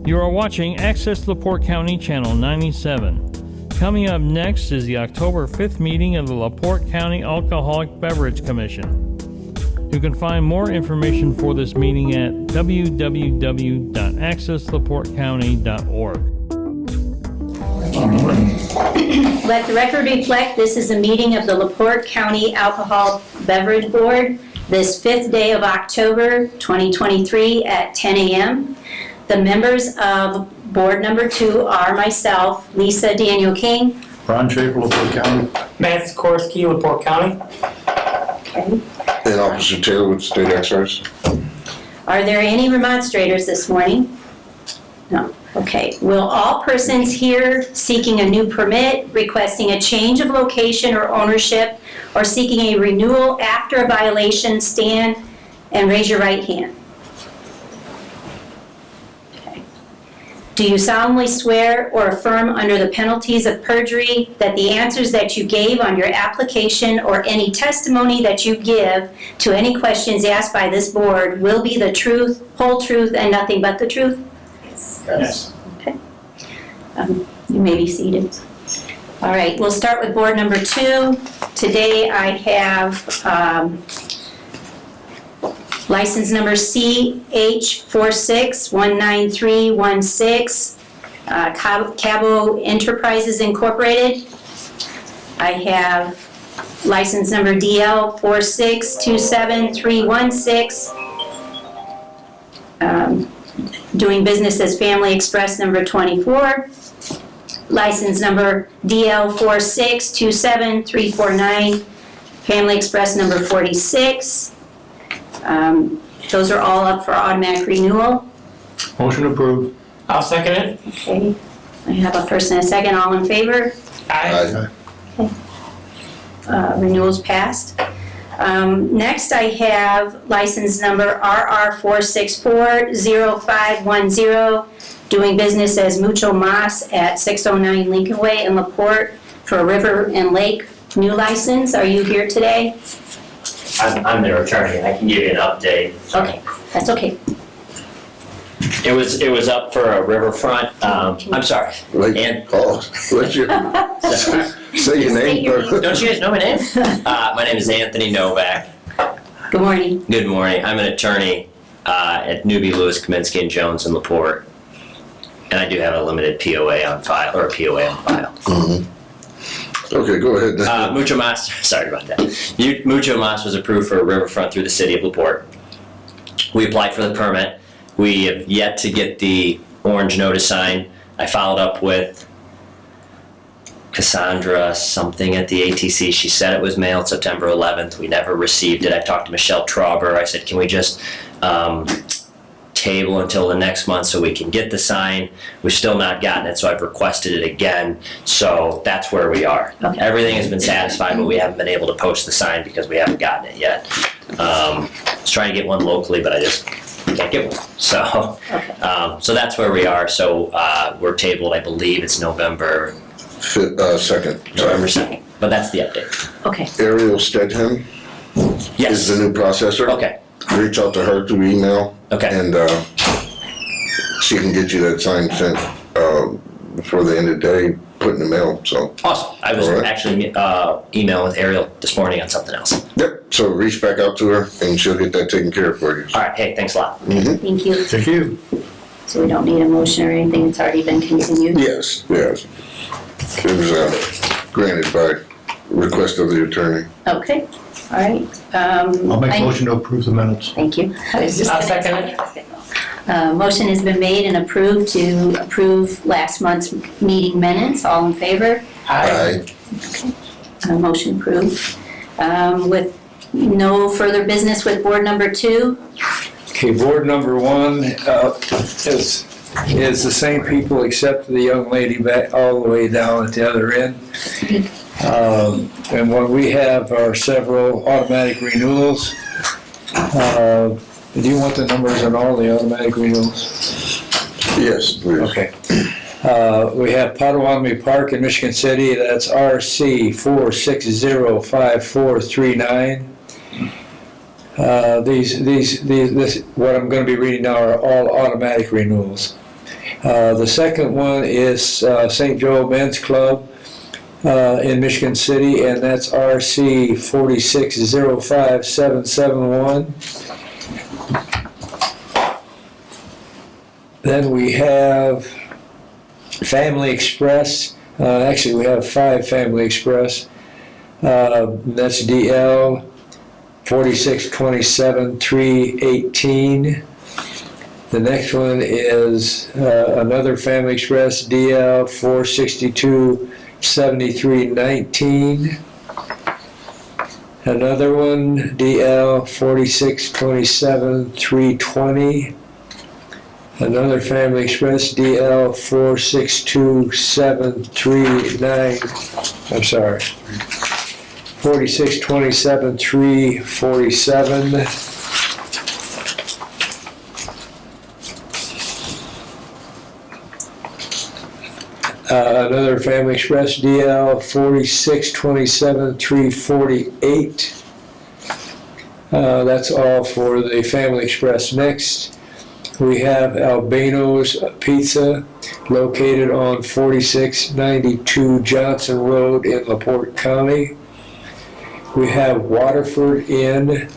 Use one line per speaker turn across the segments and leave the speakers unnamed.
You are watching Access LaPorte County Channel 97. Coming up next is the October 5th meeting of the LaPorte County Alcoholic Beverage Commission. You can find more information for this meeting at www.accesslaportecounty.org.
Let the record reflect this is a meeting of the LaPorte County Alcohol Beverage Board this 5th day of October 2023 at 10 a.m. The members of Board Number 2 are myself, Lisa Daniel King.
Ron Schaefer, LaPorte County.
Matt Sikorsky, LaPorte County.
Okay.
And Officer Taylor with State Excise.
Are there any remonstrators this morning? No. Okay. Will all persons here seeking a new permit, requesting a change of location or ownership, or seeking a renewal after a violation stand and raise your right hand? Okay. Do you solemnly swear or affirm under the penalties of perjury that the answers that you gave on your application or any testimony that you give to any questions asked by this board will be the truth, whole truth, and nothing but the truth?
Yes.
Okay. You may be seated. All right, we'll start with Board Number 2. Today I have license number CH4619316, Cabo Enterprises Incorporated. I have license number DL4627316, doing business as Family Express number 24. License number DL4627349, Family Express number 46. Those are all up for automatic renewal.
Motion approved.
I'll second it.
Okay, I have a first and a second, all in favor?
Aye.
Renewals passed. Next I have license number RR4640510, doing business as Mucho Mas at 609 Lincoln Way in LaPorte for a river and lake new license. Are you here today?
I'm their attorney, and I can give you an update.
Okay, that's okay.
It was up for a riverfront. I'm sorry. And
What's your say your name first?
don't you guys know my name? My name is Anthony Novak.
Good morning.
Good morning. I'm an attorney at Newby, Lewis, Kaminsky, and Jones in LaPorte, and I do have a limited POA on file, or a POA on file.
Mm-hmm. Okay, go ahead.
Mucho Mas. Sorry about that. Mucho Mas was approved for a riverfront through the city of LaPorte. We applied for the permit. We have yet to get the orange notice sign. I followed up with Cassandra something at the ATC. She said it was mailed September 11th. We never received it. I talked to Michelle Trauber. I said, can we just table until the next month so we can get the sign? We've still not gotten it, so I've requested it again. So that's where we are.
Okay.
Everything has been satisfied, but we haven't been able to post the sign because we haven't gotten it yet. I was trying to get one locally, but I just can't get one. So,
Okay.
so that's where we are. So we're tabled, I believe it's November
2nd.
November 2nd. But that's the update.
Okay.
Ariel Stedham
Yes.
is the new processor.
Okay.
Reach out to her through email.
Okay.
And she can get you that sign sent before the end of the day, put in the mail. So.
Awesome. I was actually emailing with Ariel this morning on something else.
Yep. So reach back out to her and she'll get that taken care of for you.
All right. Hey, thanks a lot.
Mm-hmm.
Thank you.
Thank you.
So we don't need a motion or anything, it's already been continued?
Yes. It was granted by request of the attorney.
Okay, all right.
I'll make a motion to approve the minutes.
Thank you. I was just
I'll
gonna
second
tell you. Motion has been made and approved to approve last month's meeting minutes. All in favor?
Aye.
Motion approved. With no further business with Board Number 2.
Okay, board number 1 is the same people except the young lady back all the way down at the other end. And what we have are several automatic renewals. Do you want the numbers on all the automatic renewals?
Yes, please.
Okay. We have Potawatomi Park in Michigan City, that's RC 4605439. This, what I'm going to be reading now are all automatic renewals. The second one is St. Joe Men's Club in Michigan City, and that's RC 4605771. Then we have Family Express. Actually, we have 5 Family Express. That's DL 4627318. The next one is another Family Express, DL 4627319. Another one, DL 4627320. Another Family Express, DL 462739. I'm sorry. 4627347. Another Family Express, DL 4627348. That's all for the Family Express. Next, we have Albano's Pizza, located on 4692 Johnson Road in LaPorte County. We have Waterford Inn.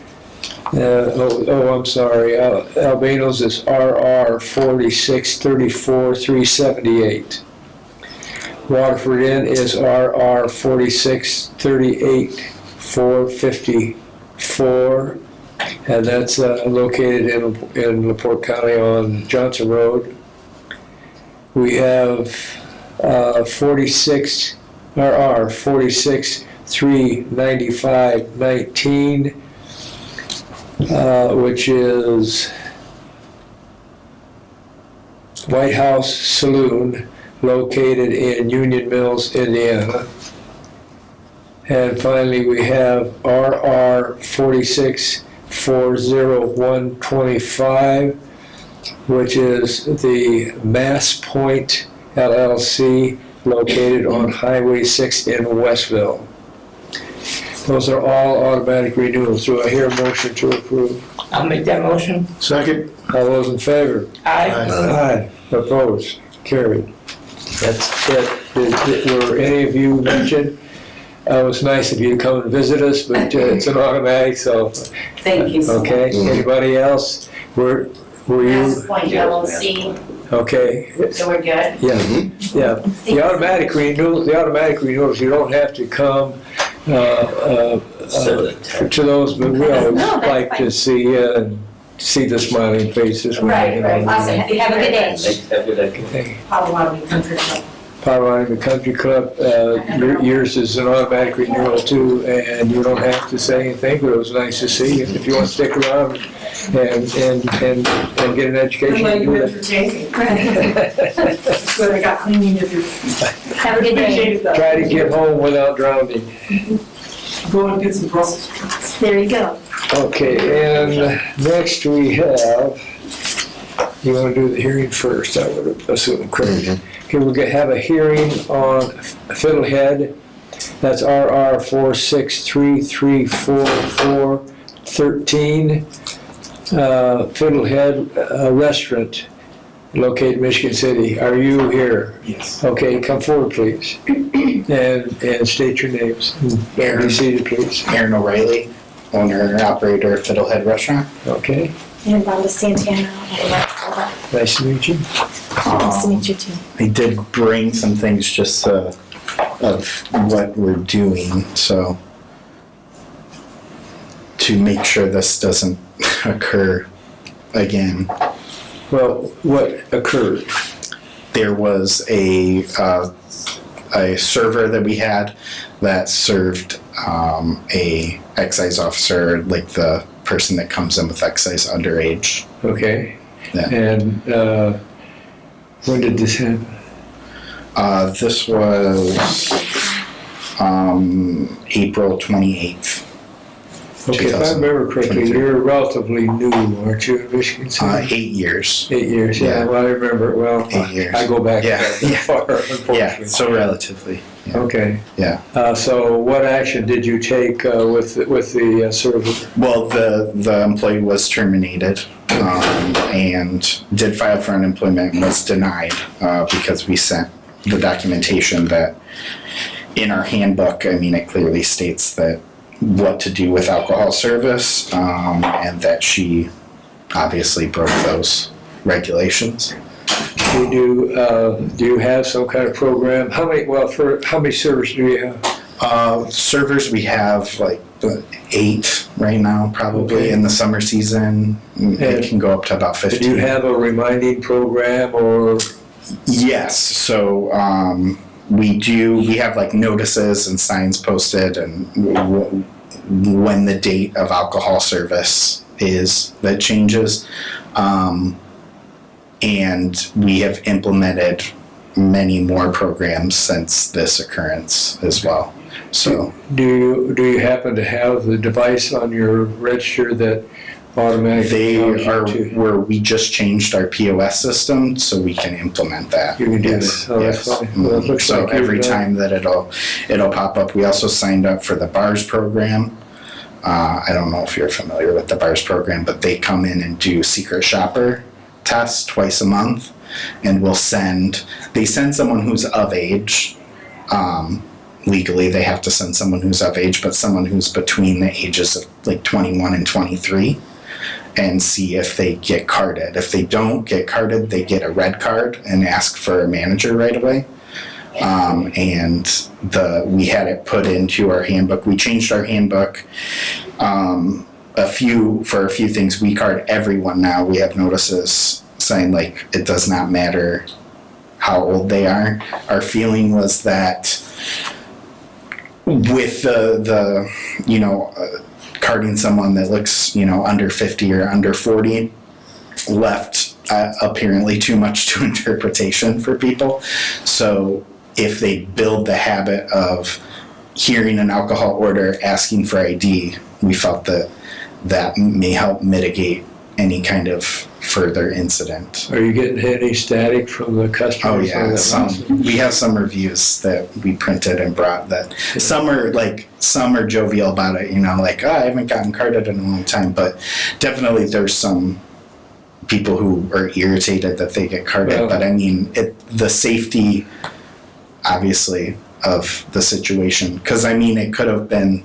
I'm sorry. Albano's is RR 4634378. Waterford Inn is RR 4638454, and that's located in LaPorte County on Johnson Road. We have 46 RR 4639519, which is White House Saloon, located in Union Mills, Indiana. And finally, we have RR 4640125, which is the Mass Point LLC, located on Highway 6 in Westville. Those are all automatic renewals. Do I hear a motion to approve?
I'll make that motion.
Second.
All those in favor?
Aye.
Aye. Opposed? Carried. That's it. Were any of you mentioned? It was nice of you to come and visit us, but it's an automatic, so.
Thank you so much.
Okay, anybody else? Were
Mass
you?
Point LLC,
Okay,
so we're good?
yeah, yeah. The automatic renewals, you don't have to come to those, but we always
No, that's
like to
fine.
see you and see the smiling faces.
Right, right, awesome. Have a good day.
Okay.
Potawatomi Country Club.
Potawatomi Country Club, yours is an automatic renewal too, and you don't have to say anything, but it was nice to see you. If you want to stick around and get an education, you do that.
That's what I got cleaning to do.
Have a good day.
Try to get home without drowning.
Go and get some Brussels.
There you go.
Okay, and next we have, you want to do the hearing first, I would assume, correct? Okay, we're going to have a hearing on Fiddlehead. That's RR 4633413. Fiddlehead Restaurant, located in Michigan City. Are you here?
Yes.
Okay, come forward, please. And state your names. Be seated, please.
Aaron O'Reilly, owner and operator of Fiddlehead Restaurant.
Okay,
And Rhonda Santana.
nice to meet you.
Nice to meet you too.
I did bring some things just of what we're doing, so to make sure this doesn't occur again.
Well, what occurred?
There was a server that we had that served a excise officer, like the person that comes in with excise underage.
Okay.
Yeah.
And when did this happen?
This was April 28th.
Okay, if I remember correctly, you're relatively new, aren't you, in Michigan City?
8 years.
8 years, yeah.
Yeah.
Well, I remember it well.
8 years.
I go back
Yeah,
that
yeah.
far, unfortunately.
Yeah, so relatively.
Okay.
Yeah.
So what action did you take with the server?
Well, the employee was terminated and did file for unemployment and was denied because we sent the documentation that in our handbook, I mean, it clearly states that what to do with alcohol service and that she obviously broke those regulations.
Do you have some kind of program? How many servers do you have?
Servers, we have like 8 right now, probably.
Okay.
In the summer season. It can go up to about 15.
Do you have a reminding program or?
Yes, so we do. We have like notices and signs posted, and when the date of alcohol service is that changes, and we have implemented many more programs since this occurrence as well. So
Do you happen to have the device on your register that automatically tells
they
you
are
to?
where we just changed our POS system, so we can implement that.
You can do
Yes,
that. Oh, that's
yes.
fine. Well, it looks
So
like you've
every
done-
time that it'll pop up. We also signed up for the BARS program. I don't know if you're familiar with the BARS program, but they come in and do secret shopper tests twice a month, and they send someone who's of age. Legally, they have to send someone who's of age, but someone who's between the ages of like 21 and 23, and see if they get carded. If they don't get carded, they get a red card and ask for a manager right away. And we had it put into our handbook. We changed our handbook for a few things. We card everyone now. We have notices saying like it does not matter how old they are. Our feeling was that with the carding someone that looks under 50 or under 40 left apparently too much to interpretation for people. So if they build the habit of hearing an alcohol order, asking for ID, we felt that may help mitigate any kind of further incident.
Are you getting any static from the customers?
Oh yeah, we have some reviews that we printed and brought that some are jovial about it, I haven't gotten carded in a long time, but definitely there's some people who are irritated that they get carded.
Well,
but I mean, the safety, obviously, of the situation, because I mean, it could have been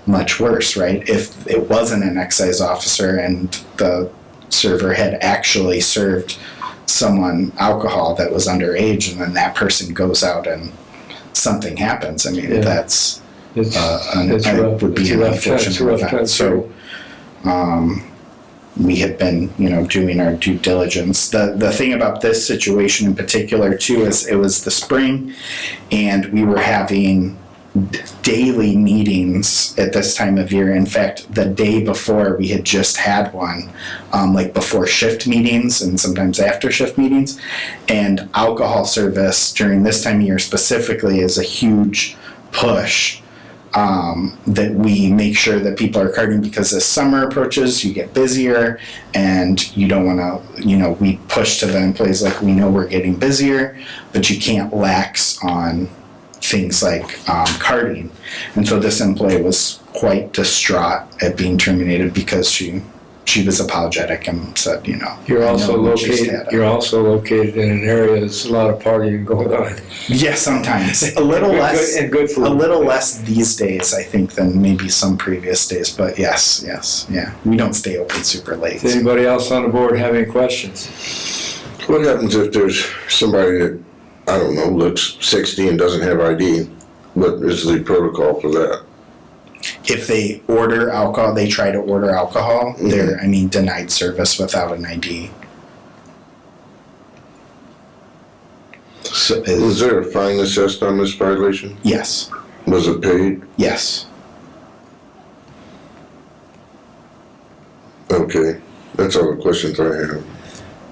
much worse, right? If it wasn't an excise officer and the server had actually served someone alcohol that was underage, and then that person goes out and something happens. I mean, that's
It's
it would be an unfortunate event. So we have been, doing our due diligence. The thing about this situation in particular too is it was the spring, and we were having daily meetings at this time of year. In fact, the day before we had just had one, before shift meetings and sometimes after shift meetings. And alcohol service during this time of year specifically is a huge push that we make sure that people are carding, because as summer approaches, you get busier, and you don't want to, we push to the employees like, we know we're getting busier, but you can't lax on things like carding. And so this employee was quite distraught at being terminated because she was apologetic and said,
You're
I
also
know we just
located.
had a-
You're also located in an area that's a lot of partying going on.
Yeah, sometimes a little less
and good food.
a little less these days, I think, than maybe some previous days. But yes, yeah, we don't stay open super late.
Does anybody else on the board have any questions?
What happens if there's somebody that, I don't know, looks 60 and doesn't have ID? What is the protocol for that?
If they order alcohol, they try to order alcohol, they're, denied service without an ID. So,
Was there a fine assessed on this violation?
yes,
Was it paid?
yes.
Okay, that's all the questions I have.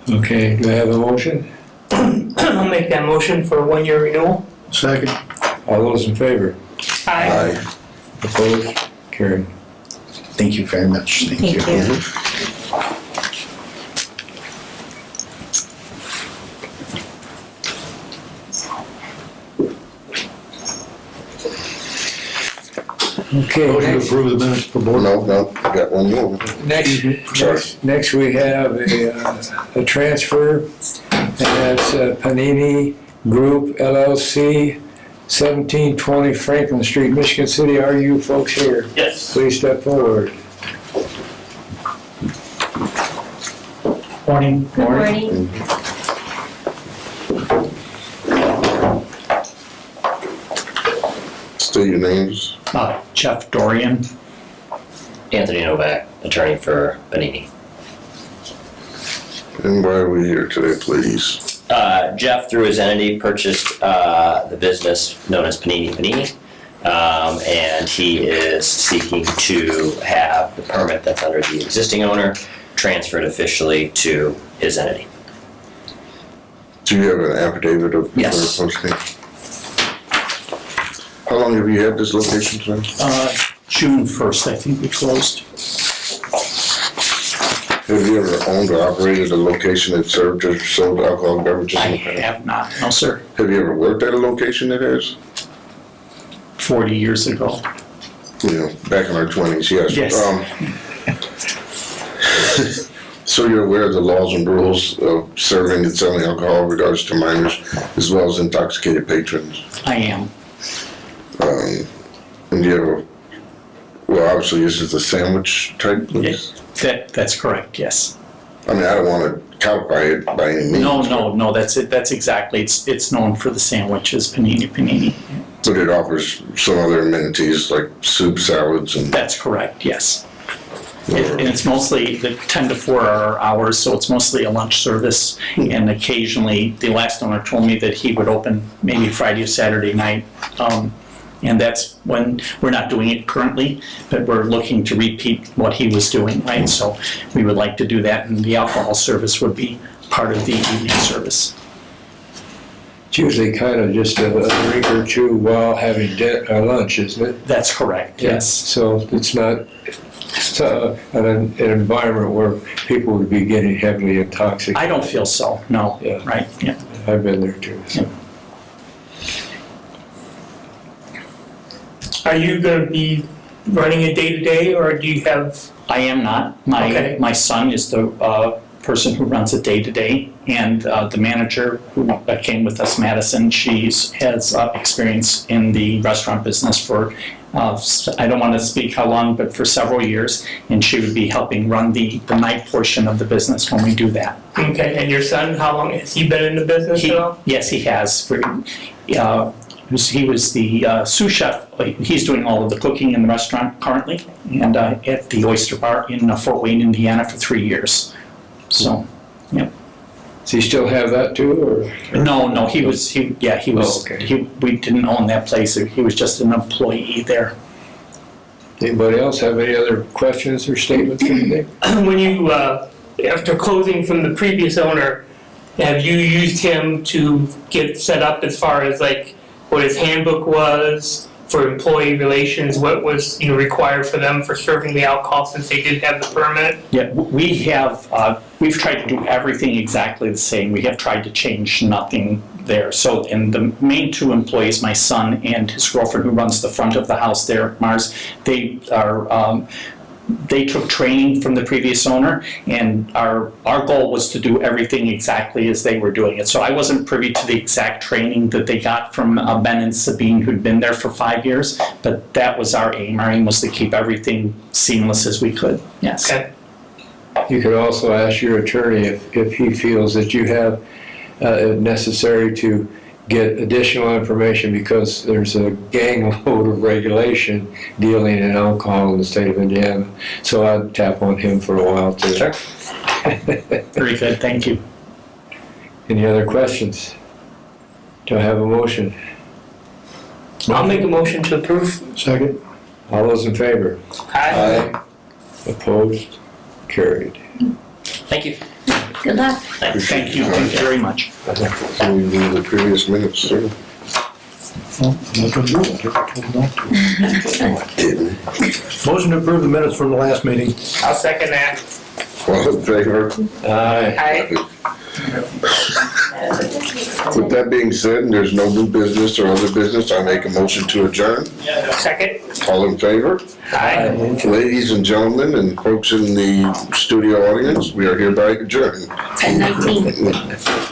Okay, do I have a motion?
I'll make that motion for a 1-year renewal.
Second.
All those in favor?
Aye.
Opposed? Carried.
Thank you very much. Thank you.
Okay,
Motion to
next,
approve the minutes for board.
No, I got one more.
next we have a transfer, and that's Panini Group LLC, 1720 Franklin Street, Michigan City. Are you folks here?
Yes.
Please step forward.
Morning.
Good morning.
State your names.
Jeff Dorian.
Anthony Novak, attorney for Panini.
And why are we here today, please?
Jeff, through his entity, purchased the business known as Panini, and he is seeking to have the permit that's under the existing owner transferred officially to his entity.
Do you have an affidavit of
Yes.
posting? How long have you had this location, sir?
June 1st, I think we closed.
Have you ever owned or operated a location that served or sold alcoholic beverages
I
in the past?
have not, no sir,
Have you ever worked at a location that has?
40 years ago.
You know, back in our 20s, yes.
Yes.
So you're aware of the laws and rules of serving and selling alcohol in regards to minors as well as intoxicated patrons?
I am.
And do you have well, obviously this is a sandwich type place?
That's correct, yes.
I mean, I don't want to codify it by any means.
No, that's it, that's exactly, it's known for the sandwiches, Panini.
But it offers some other amenities like soup, salads, and...
That's correct, yes. And it's mostly the 10 to 4 hours, so it's mostly a lunch service. And occasionally, the last owner told me that he would open maybe Friday or Saturday night. And that's when, we're not doing it currently, but we're looking to repeat what he was doing, right? So we would like to do that, and the alcohol service would be part of the evening service.
It's usually kind of just a drink or two while having lunch, isn't it?
That's correct, yes.
So it's not an environment where people would be getting heavily intoxicated.
I don't feel so, no,
Yeah.
right, yeah.
I've been there too. So.
Are you gonna be running it day-to-day, or do you have,
I am not.
Okay.
My son is the person who runs it day to day, and the manager who came with us, Madison, has experience in the restaurant business for, I don't want to speak how long, but for several years, and she would be helping run the night portion of the business when we do that.
okay, and your son, how long, has he been in the business at all?
Yes, he has. He was the sous chef. He's doing all of the cooking in the restaurant currently, and at the Oyster Bar in Fort Wayne, Indiana, for 3 years. So, yeah.
Does he still have that too, or?
No, he was.
Oh, okay.
We didn't own that place. He was just an employee there.
Anybody else have any other questions or statements or anything?
When you, after closing from the previous owner, have you used him to get set up as far as like what his handbook was for employee relations, what was, required for them for serving the alcohol since they did have the permit?
Yeah, we've tried to do everything exactly the same. We have tried to change nothing there. So, and the main two employees, my son and his girlfriend who runs the front of the house there, Mars, they took training from the previous owner, and our goal was to do everything exactly as they were doing it. So I wasn't privy to the exact training that they got from Ben and Sabine, who'd been there for 5 years, but that was our aim. Our aim was to keep everything seamless as we could, yes.
Okay.
You could also ask your attorney if he feels that you have necessary to get additional information, because there's a gang load of regulation dealing in alcohol in the state of Indiana. So I'd tap on him for a while too.
Sure.
Very good, thank you.
Any other questions? Do I have a motion?
I'll make a motion to approve.
Second.
All those in favor?
Aye.
Opposed? Carried.
Thank you.
Good luck.
Thank you very much.
So we do the previous minutes, sir. Didn't.
Motion to approve the minutes from the last meeting.
I'll second that.
All in favor?
Aye.
Aye.
With that being said, and there's no new business or other business, I make a motion to adjourn.
Second?
All in favor?
Aye.
Ladies and gentlemen, and folks in the studio audience, we are hereby adjourned.
10:19.